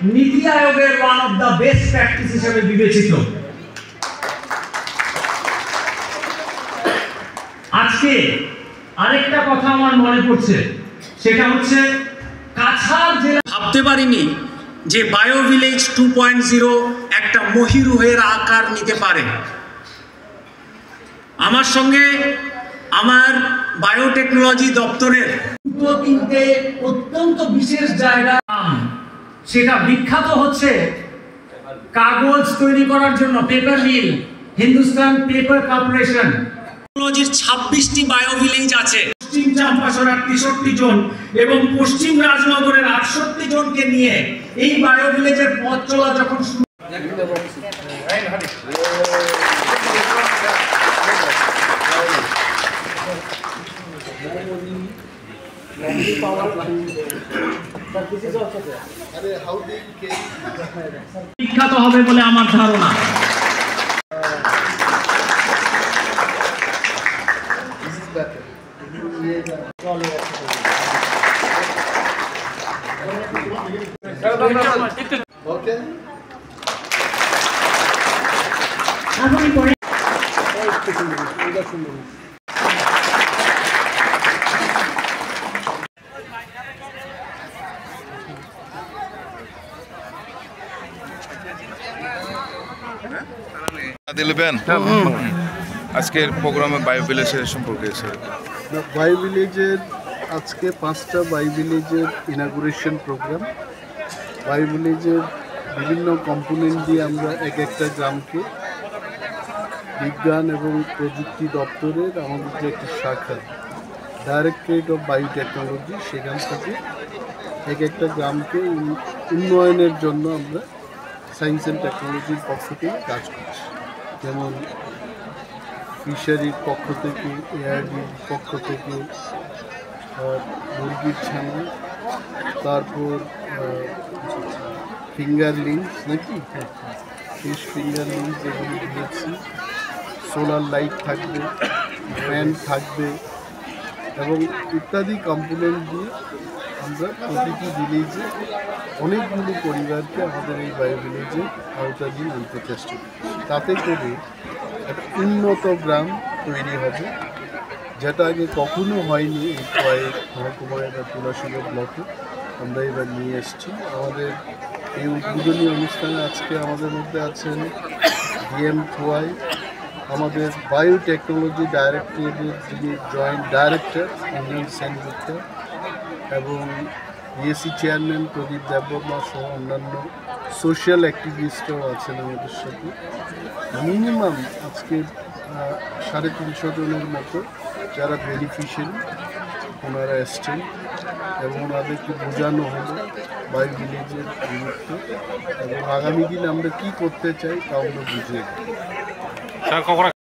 নীতি আয়োগের one of the best practice হিসেবে বিবেচিত। আজকে আরেকটা কথা আমার মনে পড়ছে, সেটা হচ্ছে কাছাড় জেলা। ভাবতে পারিনি যে বায়ো ভিলেজ 2.0 একটা মহিরুহের আকার নিতে পারে। আমার সঙ্গে আমার বায়োটেকনোলজি দপ্তরের তিনটে অত্যন্ত বিশেষ জায়গা, সেটা বিখ্যাত হচ্ছে কাগজ তৈরি করার জন্য paper mill, Hindustan paper corporation. টেকনোলজির 26টি বায়ো ভিলেজ আছে। পশ্চিম চাম্পাসরার 63 জন এবং পশ্চিম রাজনগরের 68 জনকে নিয়ে এই বায়ো ভিলেজের পথ চলা যখন শুরু। বিখ্যাত হবে বলে আমার ধারণা। আজকের প্রোগ্রামে বায়ো ভিলেজের সম্পর্কে বায়ো ভিলেজের আজকে 5টা বায়ো ভিলেজের ইনাগুরেশন প্রোগ্রাম। বায়ো ভিলেজের বিভিন্ন কম্পোনেন্ট দিয়ে আমরা একটা গ্রামকে বিজ্ঞান এবং প্রযুক্তি দপ্তরের আমাদের যে একটি শাখা ডাইরেক্টরেট অফ বায়োটেকনোলজি, সেখান থেকে একটা গ্রামকে উন্নয়নের জন্য আমরা সায়েন্স অ্যান্ড টেকনোলজির পক্ষ থেকে কাজ করছি। যেমন ফিশারির পক্ষ থেকে, এআরডির পক্ষ থেকে মুরগির ছানা, তারপর ফিঙ্গার লিংস নাকি ফিশ ফিঙ্গার লিংস এগুলো দিয়েছি। সোলার লাইট থাকবে, ফ্যান থাকবে এবং ইত্যাদি কম্পোনেন্ট দিয়ে আমরা প্রতিটি ভিলেজে অনেকগুলো পরিবারকে আমাদের এই বায়ো ভিলেজে আওতাধীন আনতে চেষ্টা করছি। তাতে করে একটা উন্নত গ্রাম তৈরি হবে, যেটা আগে কখনো হয়নি এই কয়েক মহকুমায় বা তুলাশিলা ব্লকে। আমরা এবার নিয়ে এসেছি। আমাদের এই উদ্বোধনী অনুষ্ঠানে আজকে আমাদের মধ্যে আছেন ডিএম খোয়াই, আমাদের বায়োটেকনোলজি ডাইরেক্টরেটের যিনি জয়েন্ট ডাইরেক্টর ইন্দ্রন সেনগুপ্তা, এবং ইএসি চেয়ারম্যান প্রদীপ দেববর্মা সহ অন্যান্য সোশ্যাল অ্যাক্টিভিস্টও আছেন আমাদের সাথে। মিনিমাম আজকে 350 জনের মতো যারা বেনিফিশিয়ারি ওনারা এসছেন এবং ওনাদেরকে বোঝানো হলো বায়ো ভিলেজের গুরুত্ব এবং আগামী দিনে আমরা কী করতে চাই তা আমরা বুঝিয়ে